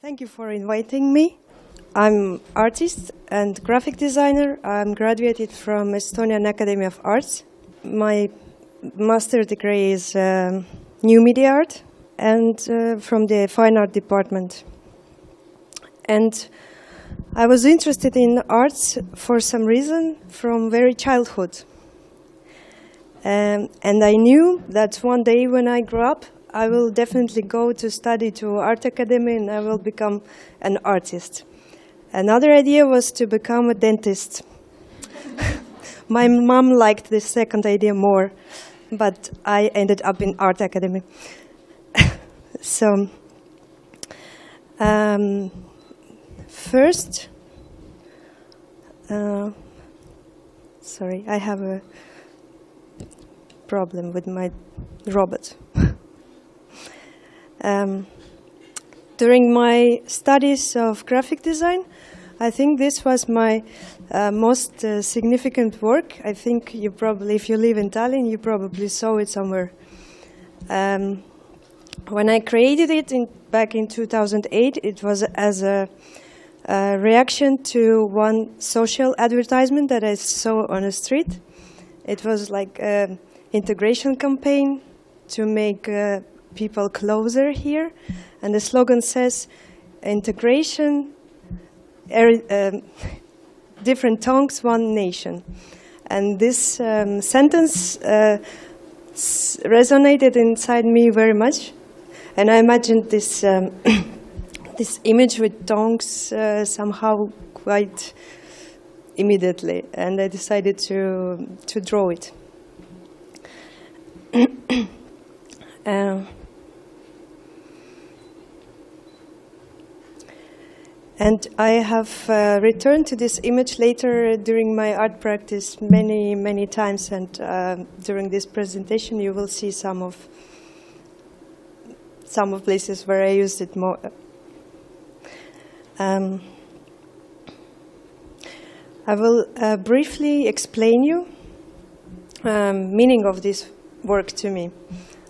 Thank you for inviting me. I'm artist and graphic designer. I'm graduated from Estonian Academy of Arts. My master degree is New Media Art and from the Fine Art department. And I was interested in arts for some reason from very childhood. And I knew that one day when I grow up, I will definitely go to study to art academy and I will become an artist. Another idea was to become a dentist. My mom liked this second idea more, but I ended up in art academy. So, first, sorry, I have a problem with my robot. During my studies of graphic design, I think this was my most significant work. I think you probably, if you live in Tallinn, you probably saw it somewhere. When I created it back in 2008, it was as a reaction to one social advertisement that I saw on the street. It was like an integration campaign to make people closer here, and the slogan says, integration, different tongues, one nation. And this sentence resonated inside me very much, and I imagined this this image with tongues somehow quite immediately, and I decided to draw it. And I have returned to this image later during my art practice many, many times, and during this presentation you will see some of places where I used it more. I will briefly explain you meaning of this work to me.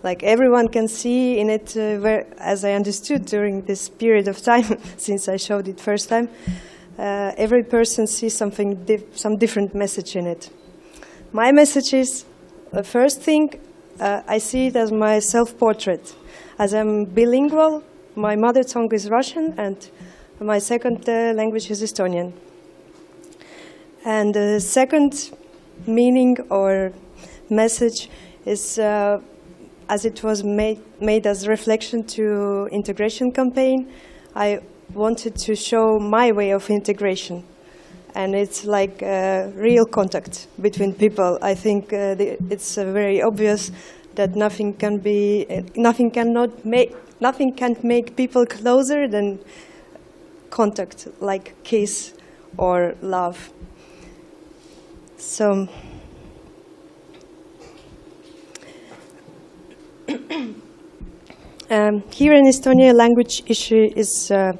Like everyone can see in it, as I understood during this period of time, since I showed it first time, every person sees some different message in it. My message is, the first thing, I see it as my self-portrait. As I'm bilingual, my mother tongue is Russian and my second language is Estonian. And the second meaning or message is as it was made as reflection to integration campaign, I wanted to show my way of integration. And it's like real contact between people. I think it's very obvious that nothing can make people closer than contact, like kiss or love. So here in Estonia, language issue is a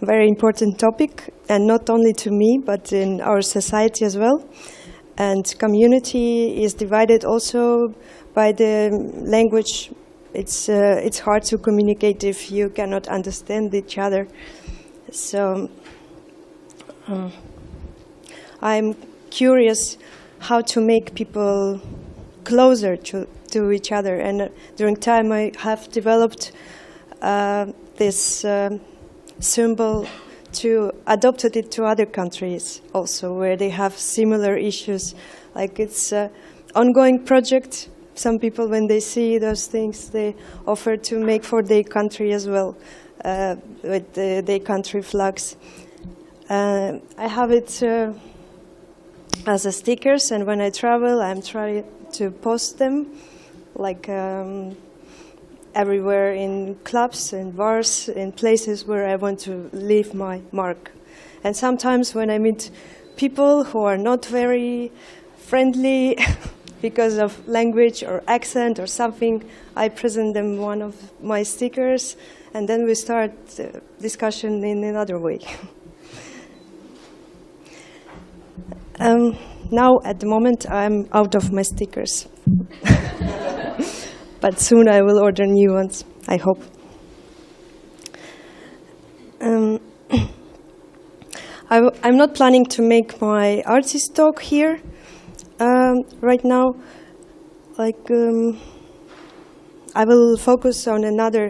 very important topic, and not only to me, but in our society as well. And community is divided also by the language. It's hard to communicate if you cannot understand each other. So I'm curious how to make people closer to each other, and during time I have developed this symbol adopted it to other countries also, where they have similar issues. Like it's an ongoing project. Some people, when they see those things, they offer to make for their country as well, with their country flags. I have it as a stickers, and when I travel, I'm trying to post them, like everywhere in clubs and bars, in places where I want to leave my mark. And sometimes when I meet people who are not very friendly because of language or accent or something, I present them one of my stickers, and then we start discussion in another way. Now, at the moment, I'm out of my stickers. But soon I will order new ones, I hope. I'm not planning to make my artist talk here right now. Like, I will focus on another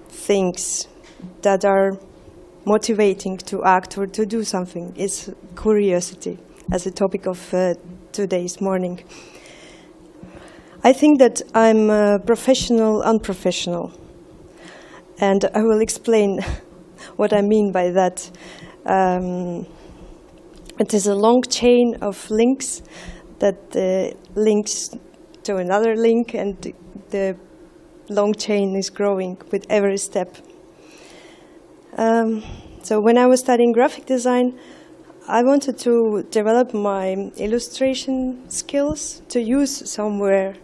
things that are motivating to act or to do something. It's curiosity as a topic of today's morning. I think that I'm professional, unprofessional, and I will explain what I mean by that. It is a long chain of links that links to another link, and the long chain is growing with every step. So when I was studying graphic design, I wanted to develop my illustration skills, to use somewhere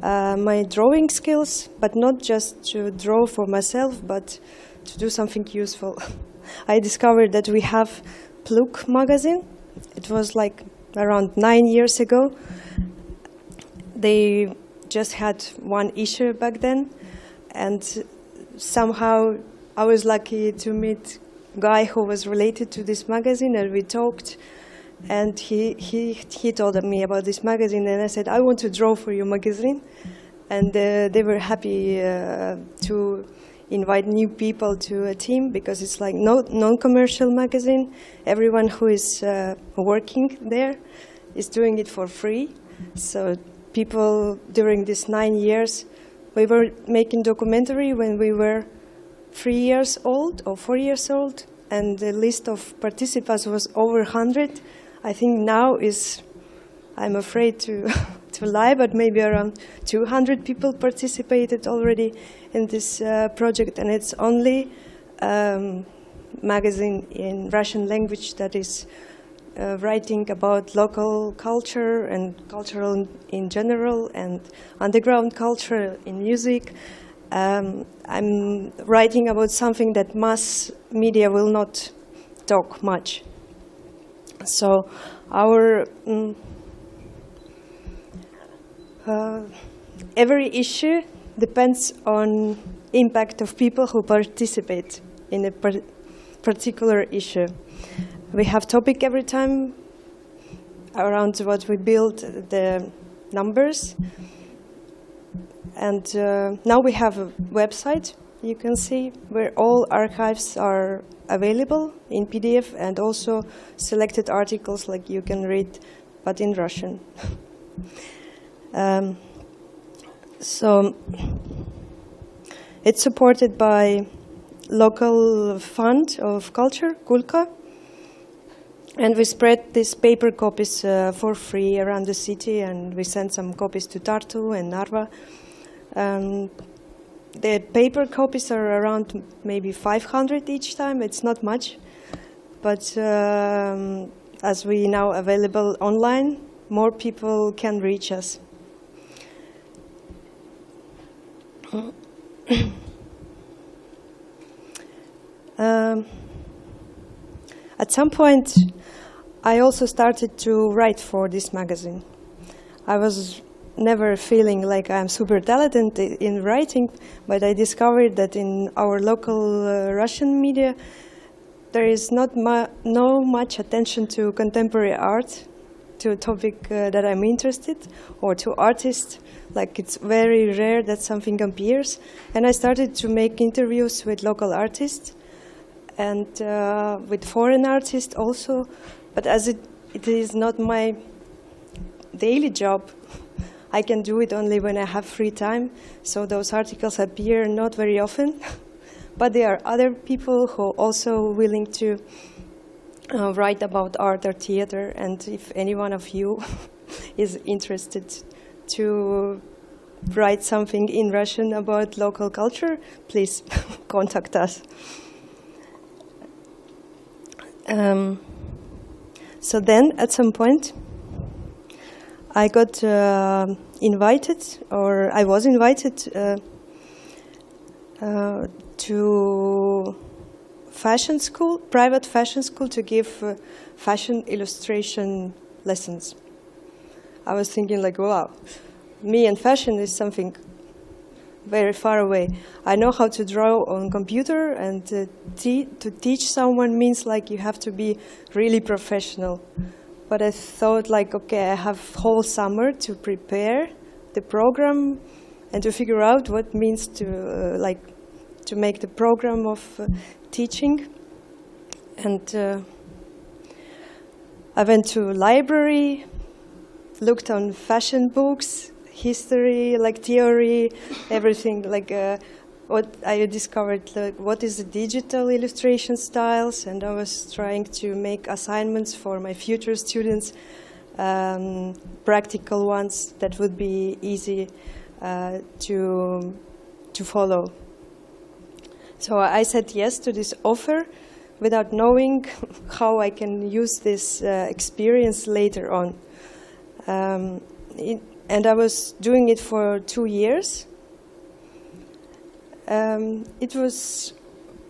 my drawing skills, but not just to draw for myself, but to do something useful. I discovered that we have Pluk magazine. It was like around 9 years ago. They just had one issue back then, and somehow I was lucky to meet a guy who was related to this magazine, and we talked, and he told me about this magazine, and I said, I want to draw for your magazine. And they were happy to invite new people to a team, because it's like non-commercial magazine. Everyone who is working there is doing it for free. So people during these 9 years, we were making documentary when we were 3 years old or 4 years old, and the list of participants was over 100. I think now is, I'm afraid to to lie, but maybe around 200 people participated already in this project, and it's only magazine in Russian language that is writing about local culture and cultural in general, and underground culture in music. I'm writing about something that mass media will not talk much. So our every issue depends on impact of people who participate in a particular issue. We have topic every time around what we build, the numbers. And now we have a website, you can see, where all archives are available in PDF, and also selected articles like you can read, but in Russian. So it's supported by local fund of culture, Kulka, and we spread these paper copies for free around the city, and we sent some copies to Tartu and Narva. The paper copies are around maybe 500 each time. It's not much, but as we now available online, more people can reach us. At some point, I also started to write for this magazine. I was never feeling like I'm super talented in writing, but I discovered that in our local Russian media, there is not much attention to contemporary art, to a topic that I'm interested, or to artists. Like, it's very rare that something appears. And I started to make interviews with local artists and with foreign artists also. But as it is not my daily job, I can do it only when I have free time. So those articles appear not very often. But there are other people who are also willing to write about art or theater. And if any one of you is interested to write something in Russian about local culture, please contact us. So then, at some point, I got invited, or I was invited to fashion school, private fashion school, to give fashion illustration lessons. I was thinking like, wow, me and fashion is something very far away. I know how to draw on computer, and to teach someone means like you have to be really professional. But I thought like, okay, I have whole summer to prepare the program and to figure out what it means to to make the program of teaching. And I went to library, looked on fashion books, history, like theory, everything. Like what I discovered, like what is the digital illustration styles, and I was trying to make assignments for my future students, practical ones that would be easy to follow. So I said yes to this offer without knowing how I can use this experience later on. And I was doing it for 2 years. It was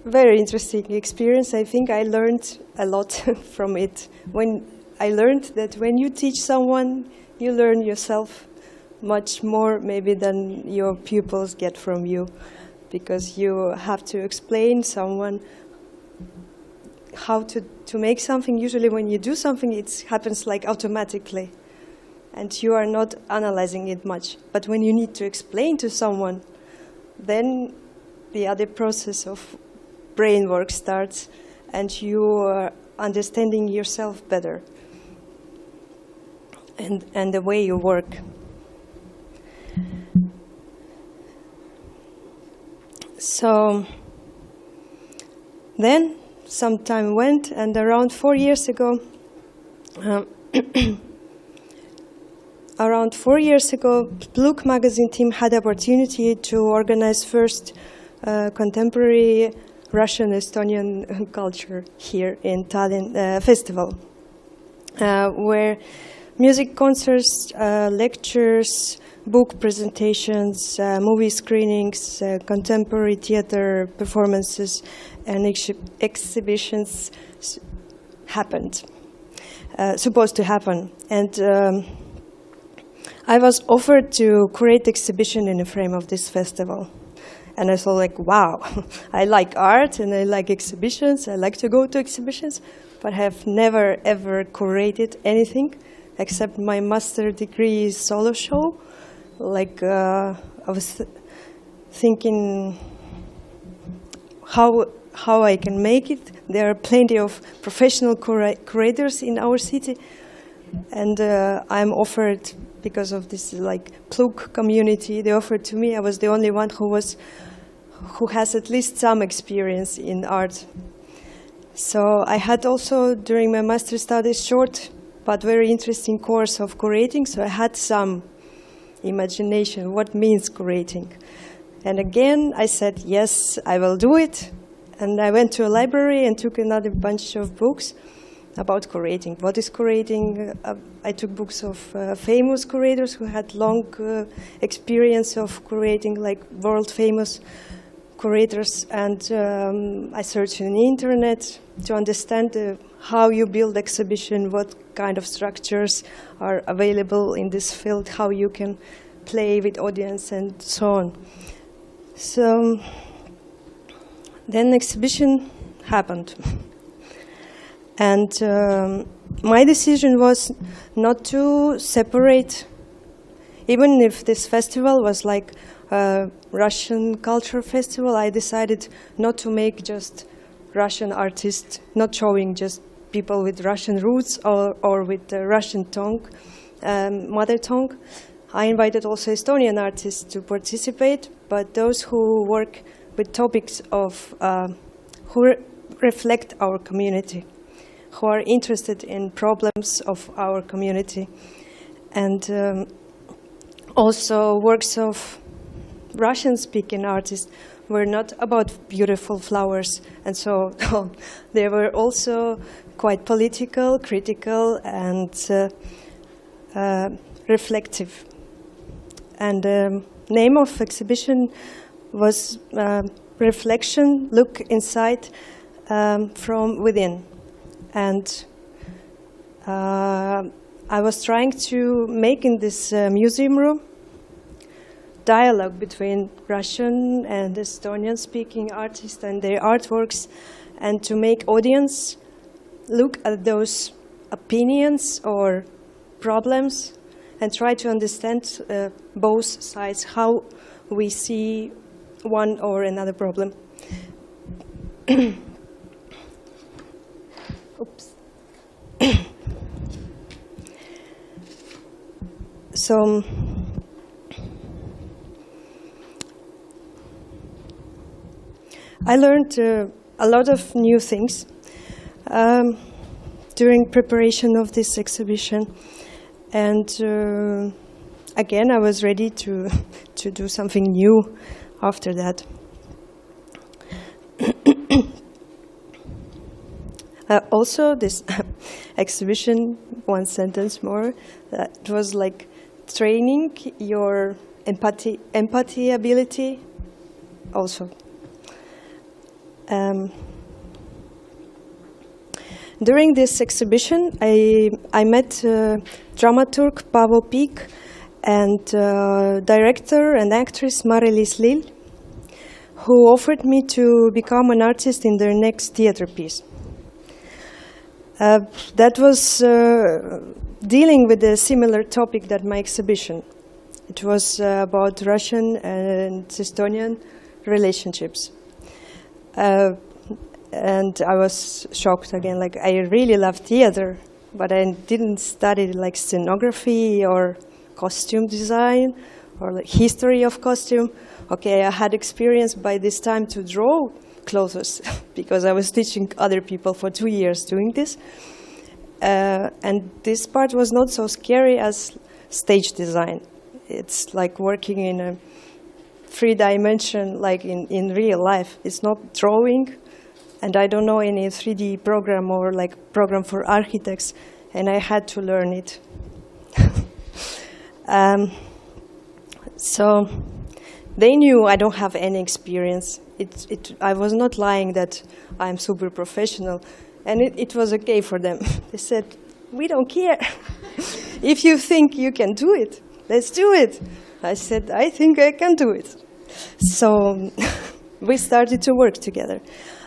very interesting experience. I think I learned a lot from it. When I learned that when you teach someone, you learn yourself much more maybe than your pupils get from you, because you have to explain someone how to make something. Usually when you do something, it happens like automatically, and you are not analyzing it much. But when you need to explain to someone, then the other process of brain work starts, and you are understanding yourself better and the way you work. So then some time went, and around 4 years ago, Look magazine team had the opportunity to organize first contemporary Russian-Estonian culture here in Tallinn festival, where music concerts, lectures, book presentations, movie screenings, contemporary theater performances, and exhibitions happened, supposed to happen. And I was offered to create exhibition in the frame of this festival. And I thought like, wow, I like art and I like exhibitions, I like to go to exhibitions, but I have never ever curated anything except my master degree solo show. Like I was thinking how I can make it. There are plenty of professional curators in our city, and I'm offered, because of this like Pluk community, they offered to me. I was the only one who has at least some experience in art. So I had also during my master studies short but very interesting course of curating. So I had some imagination what means curating. And again I said yes, I will do it. And I went to a library and took another bunch of books about curating. What is curating? I took books of famous curators who had long experience of curating, like world famous curators. And I searched on the internet to understand how you build exhibition, what kind of structures are available in this field, how you can play with audience and so on. So then exhibition happened. And my decision was not to separate, even if this festival was like a Russian culture festival, I decided not to make just Russian artists, not showing just people with Russian roots or with the Russian tongue, mother tongue. I invited also Estonian artists to participate, but those who work with topics of who reflect our community, who are interested in problems of our community, and also works of Russian-speaking artists were not about beautiful flowers, and so they were also quite political, critical, and reflective. And the name of exhibition was Reflection, Look Inside from Within. And I was trying to make in this museum room dialogue between Russian and Estonian-speaking artists and their artworks, and to make audience look at those opinions or problems and try to understand both sides, how we see one or another problem. Oops. So, I learned a lot of new things during preparation of this exhibition, and again I was ready to do something new after that. Also, this exhibition, one sentence more, it was like training your empathy ability also. During this exhibition, I met dramaturg Paavo Piik and director and actress Mari-Liis Lill, who offered me to become an artist in their next theater piece. That was dealing with a similar topic that my exhibition. It was about Russian and Estonian relationships. And I was shocked again, like I really love theater, but I didn't study like scenography or costume design or like history of costume. Okay, I had experience by this time to draw clothes because I was teaching other people for 2 years doing this. And this part was not so scary as stage design. It's like working in a 3D, like in real life. It's not drawing, and I don't know any 3D program or like program for architects, and I had to learn it. So they knew I don't have any experience. I was not lying that I'm super professional, and it was okay for them. They said, we don't care. If you think you can do it, let's do it. I said, I think I can do it. So we started to work together.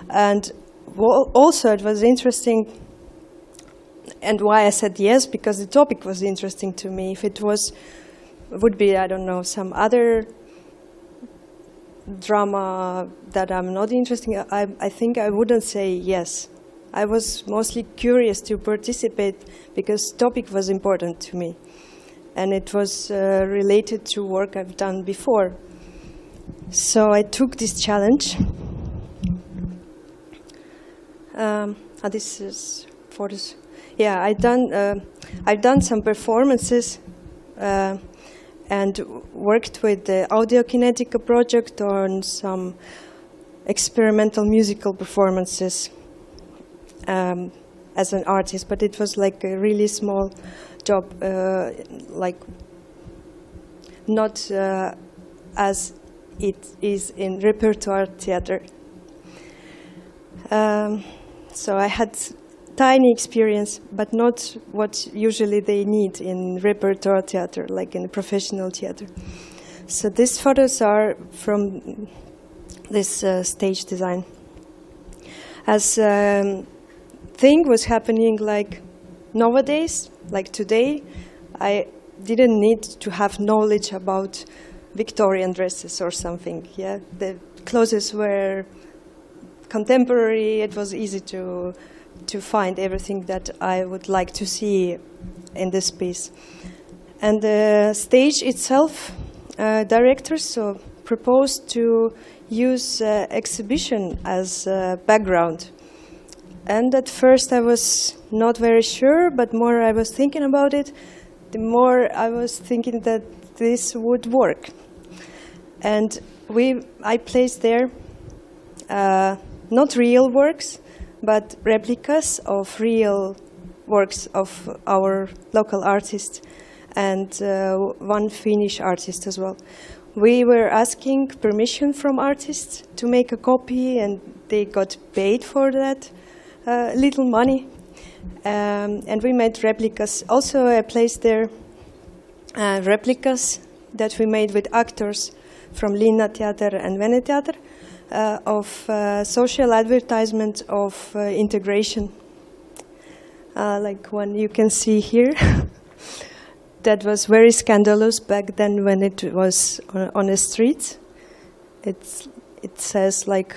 And also it was interesting, and why I said yes, because the topic was interesting to me. If it would be, I don't know, some other drama that I'm not interested in, I think I wouldn't say yes. I was mostly curious to participate because topic was important to me. And it was related to work I've done before. So I took this challenge. This is photos. Yeah, I've done some performances and worked with the Audiokinetica project on some experimental musical performances as an artist, but it was like a really small job, like not as it is in repertoire theater. So I had tiny experience, but not what usually they need in repertoire theater, like in professional theater. So these photos are from this stage design. As thing was happening like nowadays, like today, I didn't need to have knowledge about Victorian dresses or something. Yeah, the clothes were contemporary. It was easy to find everything that I would like to see in this piece. And the stage itself, directors so proposed to use exhibition as background. And at first I was not very sure, but more I was thinking about it, the more I was thinking that this would work. And I placed there not real works, but replicas of real works of our local artists and one Finnish artist as well. We were asking permission from artists to make a copy, and they got paid for that little money. And we made replicas. Also, I placed there replicas that we made with actors from Lina Theater and Vene Theater of social advertisement of integration. Like one you can see here. That was very scandalous back then when it was on the streets. It says like,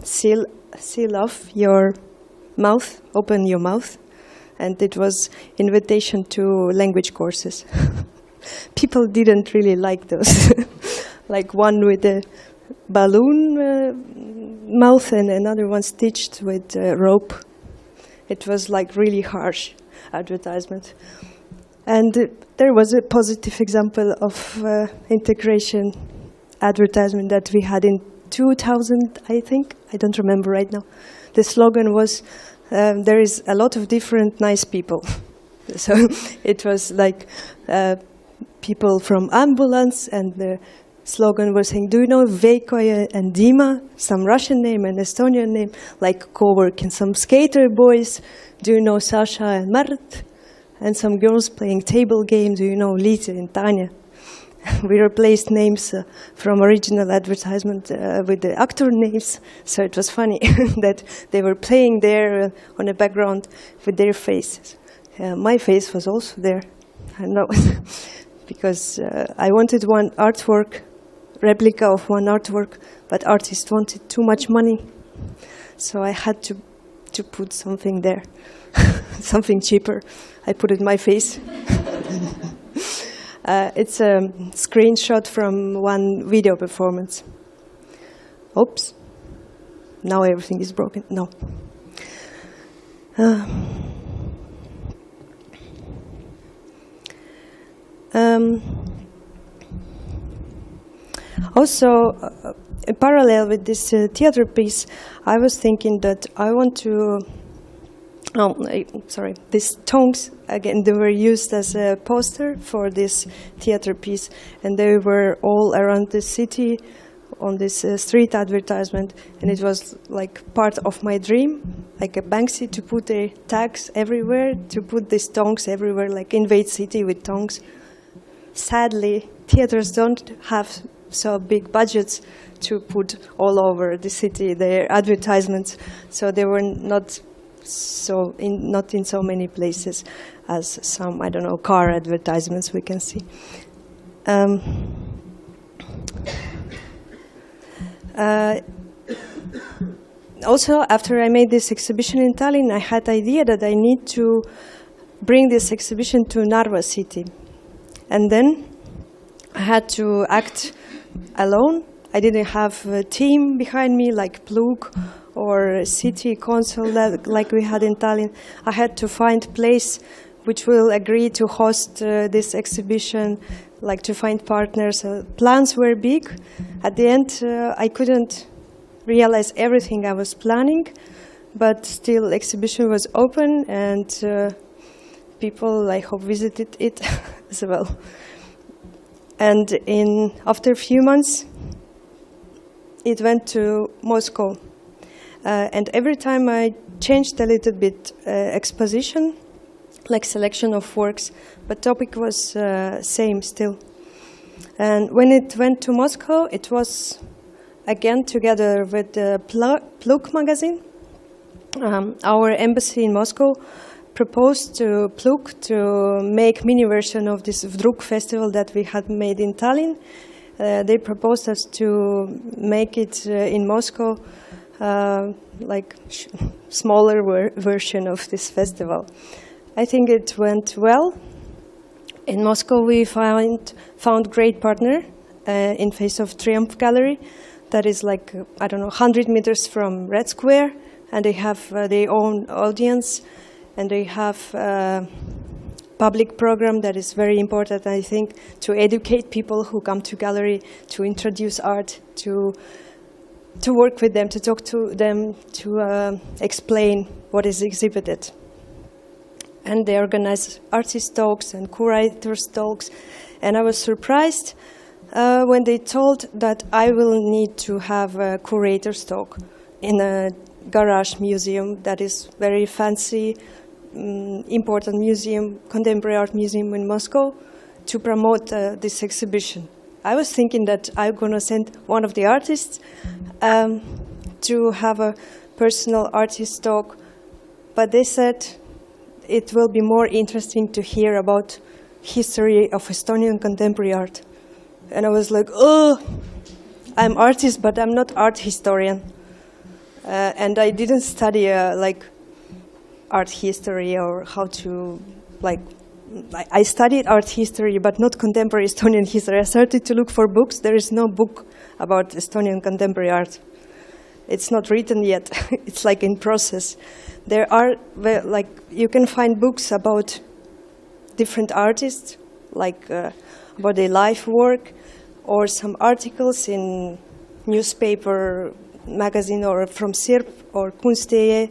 seal off your mouth, open your mouth. And it was invitation to language courses. People didn't really like those. Like one with a balloon mouth and another one stitched with rope. It was like really harsh advertisement. And there was a positive example of integration advertisement that we had in 2000, I think. I don't remember right now. The slogan was, there is a lot of different nice people. So it was like people from ambulance, and the slogan was saying, do you know Veiko and Dima, some Russian name and Estonian name, like co-working, some skater boys, do you know Sasha and Mart? And some girls playing table games, do you know Lisa and Tanya? We replaced names from original advertisement with the actor names, so it was funny that they were playing there on the background with their faces. My face was also there, I know, because I wanted one artwork, replica of one artwork, but artist wanted too much money, so I had to put something there, something cheaper. I put it my face. It's a screenshot from one video performance. Oops. Now everything is broken. No. Also, in parallel with this theater piece, I was thinking that I want to... these tongues, again, they were used as a poster for this theater piece, and they were all around the city on this street advertisement, and it was like part of my dream, like a Banksy, to put the tags everywhere, to put these tongues everywhere, like invade city with tongues. Sadly, theaters don't have so big budgets to put all over the city their advertisements, so they were not in so many places as some, I don't know, car advertisements we can see. Also, after I made this exhibition in Tallinn, I had the idea that I need to bring this exhibition to Narva city. And then I had to act alone. I didn't have a team behind me like Plug or city council like we had in Tallinn. I had to find a place which will agree to host this exhibition, like to find partners. Plans were big. At the end, I couldn't realize everything I was planning, but still exhibition was open, and people, I hope, visited it as well. And after a few months, it went to Moscow. And every time I changed a little bit exposition, like selection of works, but topic was same still. And when it went to Moscow, it was again together with the Pluk magazine. Our embassy in Moscow proposed to Pluk to make mini version of this Vdruk festival that we had made in Tallinn. They proposed us to make it in Moscow, like smaller version of this festival. I think it went well. In Moscow, we found great partner in face of Triumph Gallery, that is like, I don't know, 100 meters from Red Square, and they have their own audience, and they have a public program that is very important, I think, to educate people who come to gallery, to introduce art, to work with them, to talk to them, to explain what is exhibited. And they organize artist talks and curators talks. And I was surprised when they told that I will need to have a curator's talk in a garage museum that is very fancy, important museum, contemporary art museum in Moscow. to promote this exhibition. I was thinking that I'm going to send one of the artists to have a personal artist talk, but they said it will be more interesting to hear about history of Estonian contemporary art. And I was like, oh, I'm artist, but I'm not art historian. And I didn't study like art history or how to, like, I studied art history, but not contemporary Estonian history. I started to look for books. There is no book about Estonian contemporary art. It's not written yet. It's like in process. There are, like, you can find books about different artists, like about their life work, or some articles in newspaper, magazine, or from Sirp or Kunst.ee.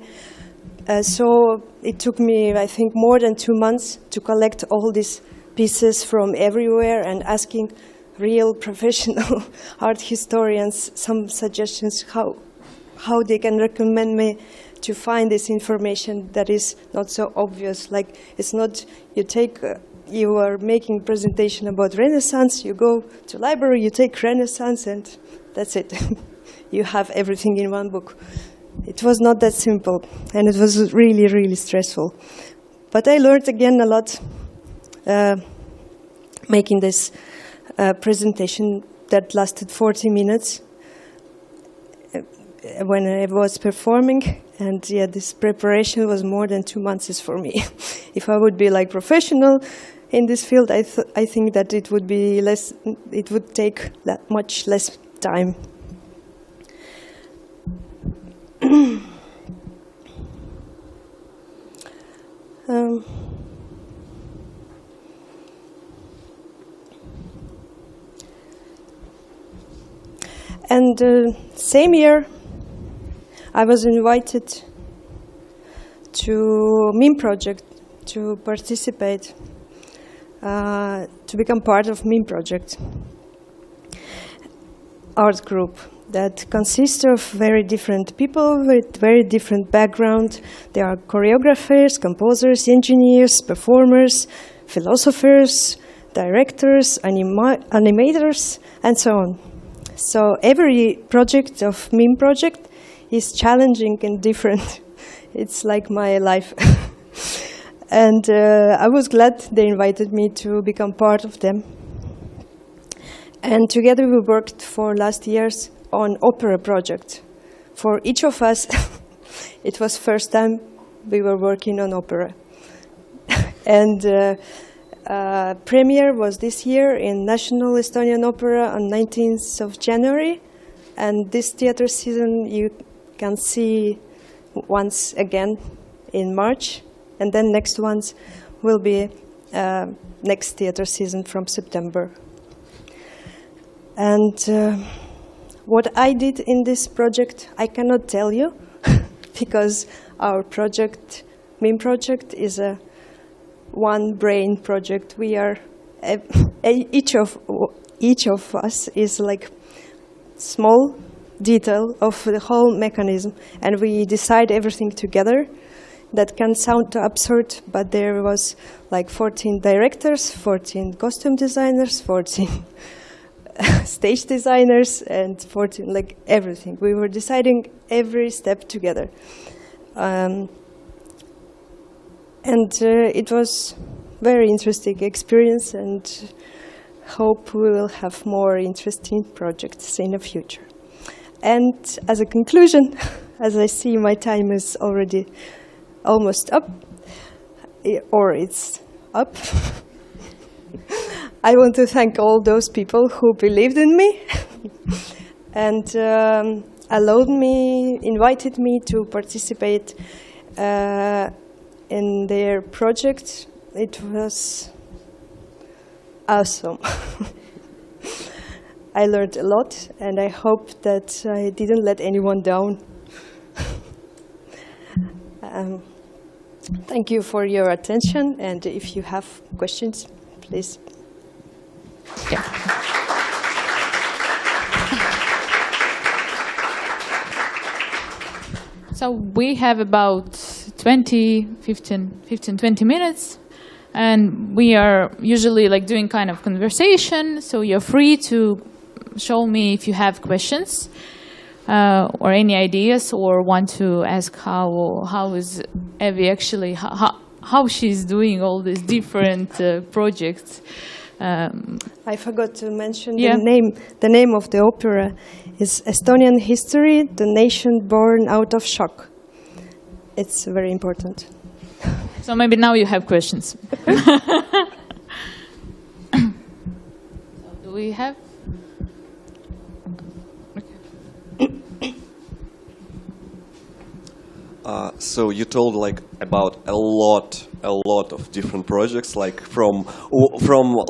So it took me, I think, more than 2 months to collect all these pieces from everywhere and asking real professional art historians some suggestions how they can recommend me to find this information that is not so obvious. Like, it's not, you are making presentation about Renaissance, you go to library, you take Renaissance, and that's it. You have everything in one book. It was not that simple, and it was really, really stressful. But I learned again a lot making this presentation that lasted 40 minutes when I was performing. And yeah, this preparation was more than 2 months for me. If I would be like professional in this field, I think that it would be less. It would take that much less time. And same year, I was invited to meme project to participate, to become part of meme project art group that consists of very different people with very different background. There are choreographers, composers, engineers, performers, philosophers, directors, animators, and so on. So every project of meme project is challenging and different. It's like my life. And I was glad they invited me to become part of them. And together we worked for last years on opera project. For each of us, it was first time we were working on opera. And premiere was this year in National Estonian Opera on 19th of January. And this theater season you can see once again in March. And then next ones will be next theater season from September. And what I did in this project, I cannot tell you, because our project, meme project, is a one-brain project. We are each of us is like small detail of the whole mechanism, and we decide everything together. That can sound absurd, but there was like 14 directors, 14 costume designers, 14 stage designers, and 14, like everything. We were deciding every step together. And it was very interesting experience, and hope we will have more interesting projects in the future. And as a conclusion, as I see my time is already almost up, or it's up, I want to thank all those people who believed in me and invited me to participate in their project. It was awesome. I learned a lot, and I hope that I didn't let anyone down. Thank you for your attention, and if you have questions, please. Yeah. So we have about 20 minutes and we are usually like doing kind of conversation. So you're free to show me if you have questions or any ideas, or want to ask how is Evi actually, how she's doing all these different projects. I forgot to mention the name. The name of the opera is Estonian History, the Nation Born Out of Shock. It's very important. So maybe now you have questions. Do we have? So you told like about a lot of different projects, like from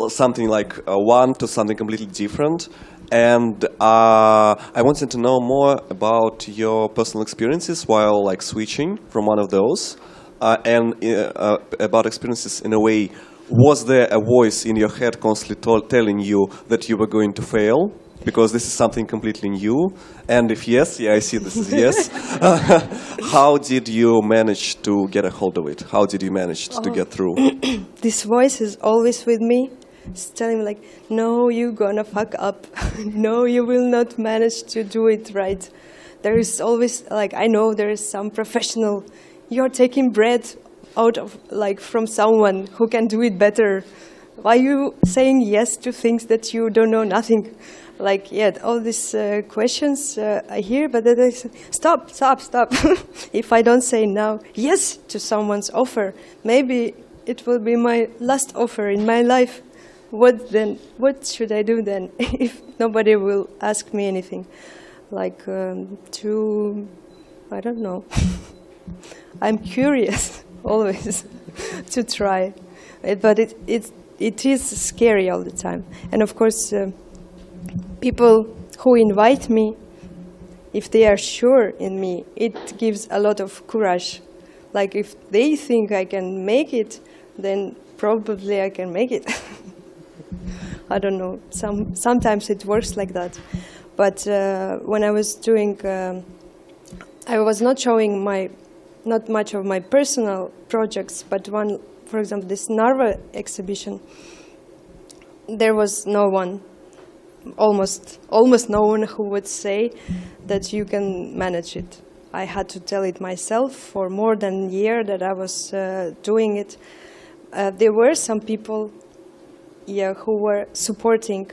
something like one to something completely different. And I wanted to know more about your personal experiences while like switching from one of those, and about experiences in a way. Was there a voice in your head constantly telling you that you were going to fail? Because this is something completely new. And if yes, I see this is yes. How did you manage to get a hold of it? How did you manage to get through? This voice is always with me. It's telling me like, no, you're gonna fuck up. No, you will not manage to do it right. There is always, like, I know there is some professional. You're taking bread out of, like, from someone who can do it better. Why are you saying yes to things that you don't know nothing? Like, yeah, all these questions I hear, but then I say, stop. If I don't say now yes to someone's offer, maybe it will be my last offer in my life. What then? What should I do then if nobody will ask me anything? Like, I don't know. I'm curious always to try, but it is scary all the time. And of course, people who invite me, if they are sure in me, it gives a lot of courage. Like if they think I can make it, then probably I can make it. I don't know. Sometimes it works like that. But when I was doing, I was not showing not much of my personal projects, but one, for example, this Narva exhibition, there was no one, almost no one who would say that you can manage it. I had to tell it myself for more than a year that I was doing it. There were some people who were supporting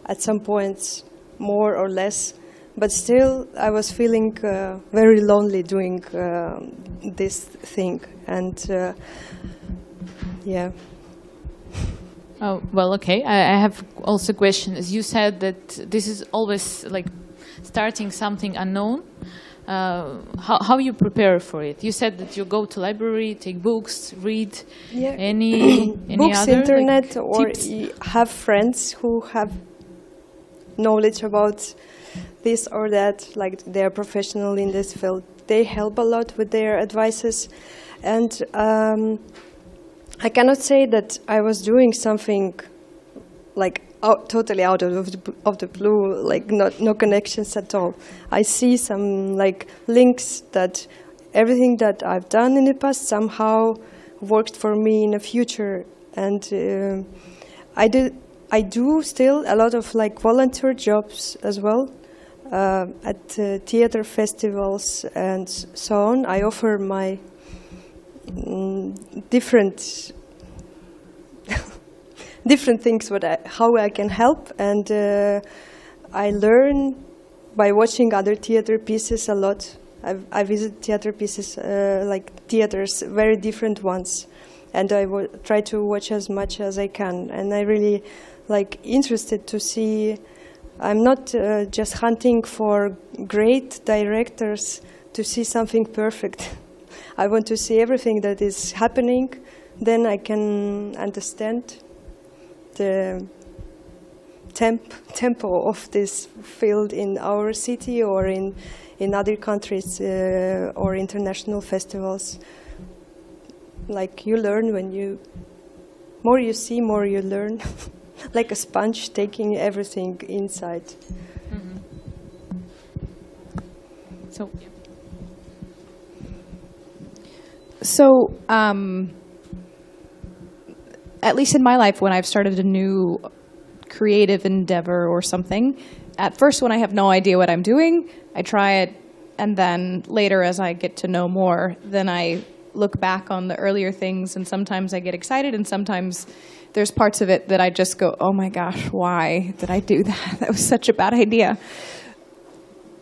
at some points more or less, but still I was feeling very lonely doing this thing. And yeah. Oh, well, okay. I have also a question. As you said that this is always like starting something unknown. How you prepare for it? You said that you go to library, take books, read any books, other internet, like, or tips? have friends who have knowledge about this or that, like they are professional in this field. They help a lot with their advices, and I cannot say that I was doing something like totally out of the blue, like no connections at all. I see some like links that everything that I've done in the past somehow worked for me in the future, and I do still a lot of like volunteer jobs as well at theater festivals and so on. I offer my different things, how I can help, and I learn by watching other theater pieces a lot. I visit theater pieces, like theaters, very different ones, and I try to watch as much as I can. And I really like interested to see. I'm not just hunting for great directors to see something perfect. I want to see everything that is happening. Then I can understand the tempo of this field in our city or in other countries or international festivals. Like you learn more you see, more you learn. Like a sponge taking everything inside. Mm-hmm. at least in my life, when I've started a new creative endeavor or something, at first when I have no idea what I'm doing, I try it, and then later as I get to know more, then I look back on the earlier things, and sometimes I get excited, and sometimes there's parts of it that I just go, oh my gosh, why did I do that? That was such a bad idea.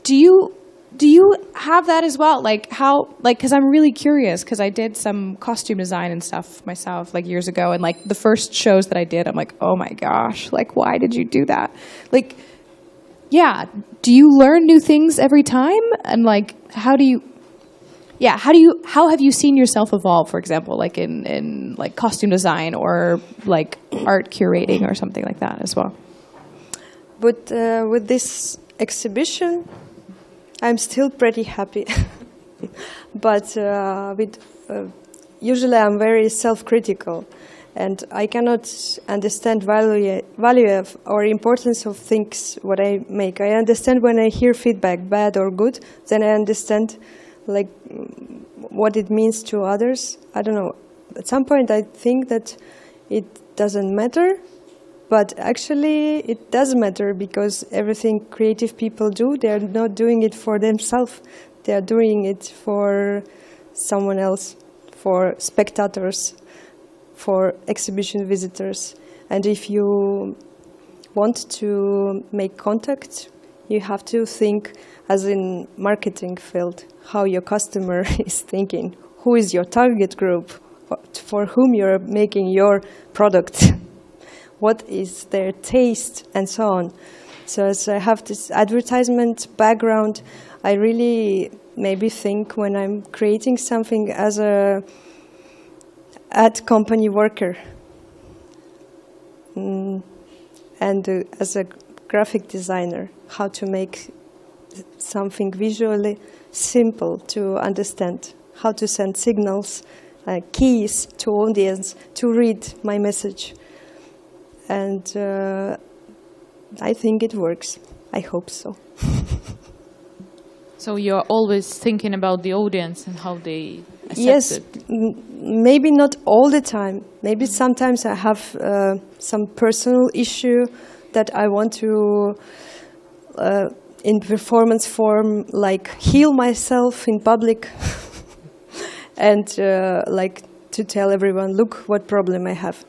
Do you have that as well? Like how, like, because I'm really curious, because I did some costume design and stuff myself like years ago, and like the first shows that I did, I'm like, oh my gosh, like why did you do that? Like, yeah, do you learn new things every time? And like, how have you seen yourself evolve, for example, like in like costume design or like art curating or something like that as well? But with this exhibition, I'm still pretty happy. But usually I'm very self-critical, and I cannot understand value of, or importance of things what I make. I understand when I hear feedback, bad or good, then I understand like what it means to others. I don't know. At some point I think that it doesn't matter, but actually it does matter, because everything creative people do, they're not doing it for themselves. They're doing it for someone else, for spectators, for exhibition visitors. And if you want to make contact, you have to think, as in marketing field, how your customer is thinking. Who is your target group? For whom you're making your product? What is their taste, and so on. So as I have this advertisement background, I really maybe think when I'm creating something as a ad company worker and as a graphic designer, how to make something visually simple to understand, how to send signals, keys to audience to read my message. And I think it works. I hope so. So you're always thinking about the audience and how they accept yes, it? Maybe not all the time. Maybe sometimes I have some personal issue that I want to, in performance form, like heal myself in public and like to tell everyone, look what problem I have.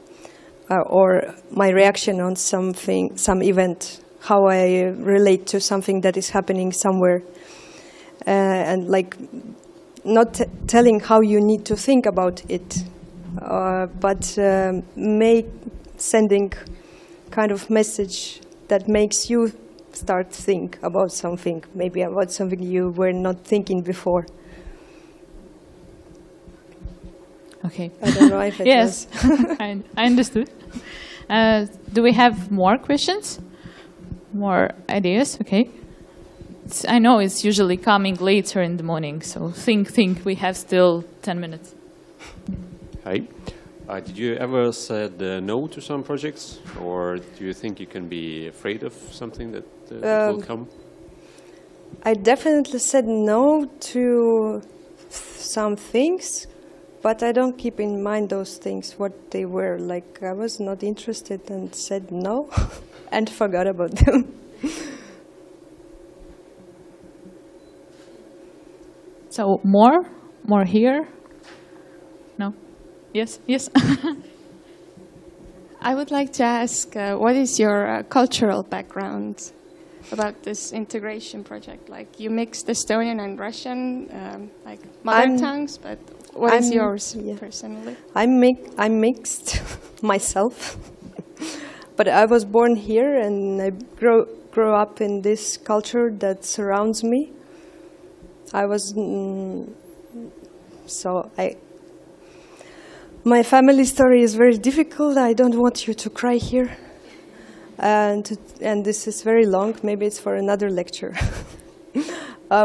Or my reaction on something, some event, how I relate to something that is happening somewhere. And like not telling how you need to think about it, but sending kind of message that makes you start think about something, maybe about something you were not thinking before. Okay. I don't know if it yes, was. I understood. Do we have more questions? More ideas? Okay. I know it's usually coming later in the morning, so think. We have still 10 minutes. Hi. Did you ever said no to some projects, or do you think you can be afraid of something that will come? I definitely said no to some things, but I don't keep in mind those things, what they were. Like, I was not interested and said no and forgot about them. So more here? No? Yes? I would like to ask, what is your cultural background about this integration project? Like, you mixed Estonian and Russian, like mother tongues, but what is yours personally? I'm mixed myself, but I was born here and I grew up in this culture that surrounds me. My family story is very difficult. I don't want you to cry here. And this is very long. Maybe it's for another lecture.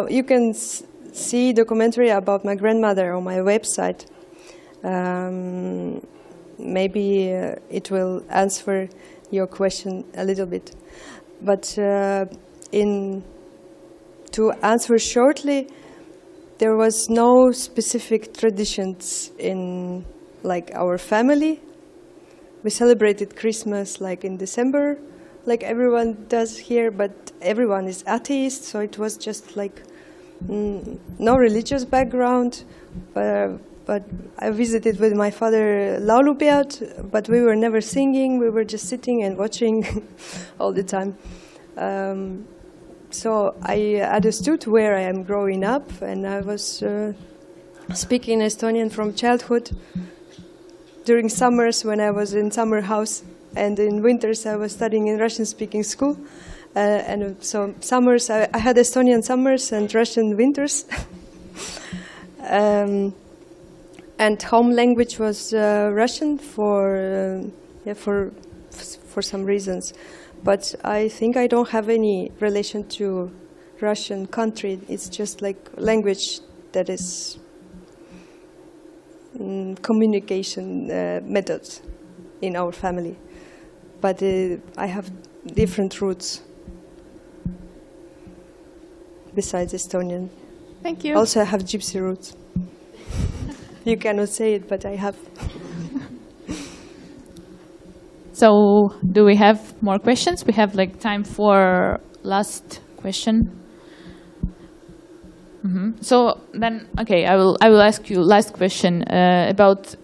You can see documentary about my grandmother on my website. Maybe it will answer your question a little bit. But to answer shortly, there was no specific traditions in like our family. we celebrated Christmas like in December, like everyone does here, but everyone is atheist, so it was just like no religious background. But I visited with my father laulupeod, but we were never singing. We were just sitting and watching all the time. So I understood where I am growing up, and I was speaking Estonian from childhood. During summers, when I was in summer house, and in winters I was studying in Russian-speaking school. And so summers, I had Estonian summers and Russian winters. And home language was Russian for some reasons. But I think I don't have any relation to Russian country. It's just like language that is communication methods in our family. But I have different roots besides Estonian. Thank you. Also, I have gypsy roots. You cannot say it, but I have. So, do we have more questions? We have like time for last question. So then, okay, I will ask you last question about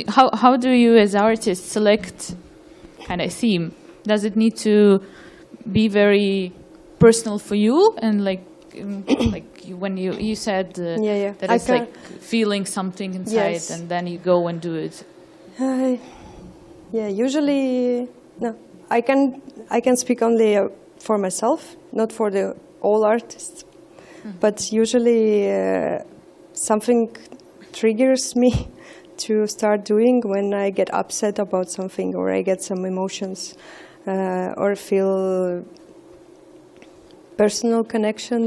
how do you as artists select kind of theme? Does it need to be very personal for you and like when you said that it's like feeling something inside, yes. and then you go and do it? Yeah, usually no. I can speak only for myself, not for the all artists. But usually something triggers me to start doing when I get upset about something, or I get some emotions, or feel personal connection,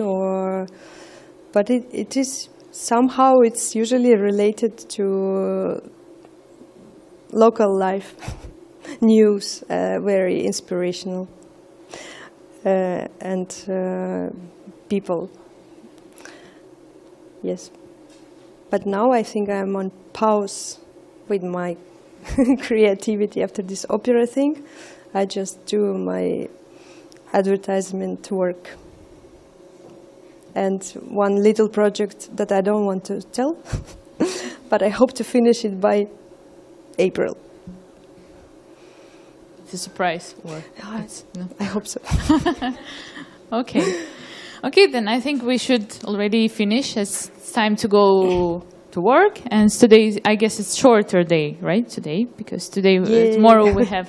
but it is somehow, it's usually related to local life, news, very inspirational, and people. Yes. But now I think I'm on pause with my creativity after this opera thing. I just do my advertisement work. And one little project that I don't want to tell, but I hope to finish it by April. It's a surprise. Or no? I hope so. Okay. Okay, then I think we should already finish. It's time to go to work. And today, I guess it's shorter day, right? Today, because tomorrow we have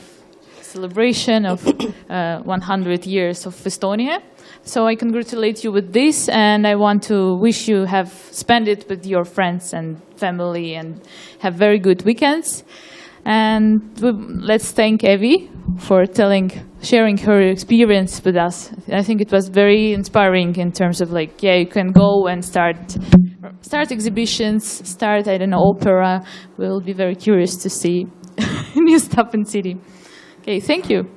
celebration of 100 years of Estonia. So I congratulate you with this, and I want to wish you have spent it with your friends and family and have very good weekends. And let's thank Evi for sharing her experience with us. I think it was very inspiring in terms of like, you can go and start exhibitions, start, I don't know, opera. We'll be very curious to see new stuff in city. Okay, thank you.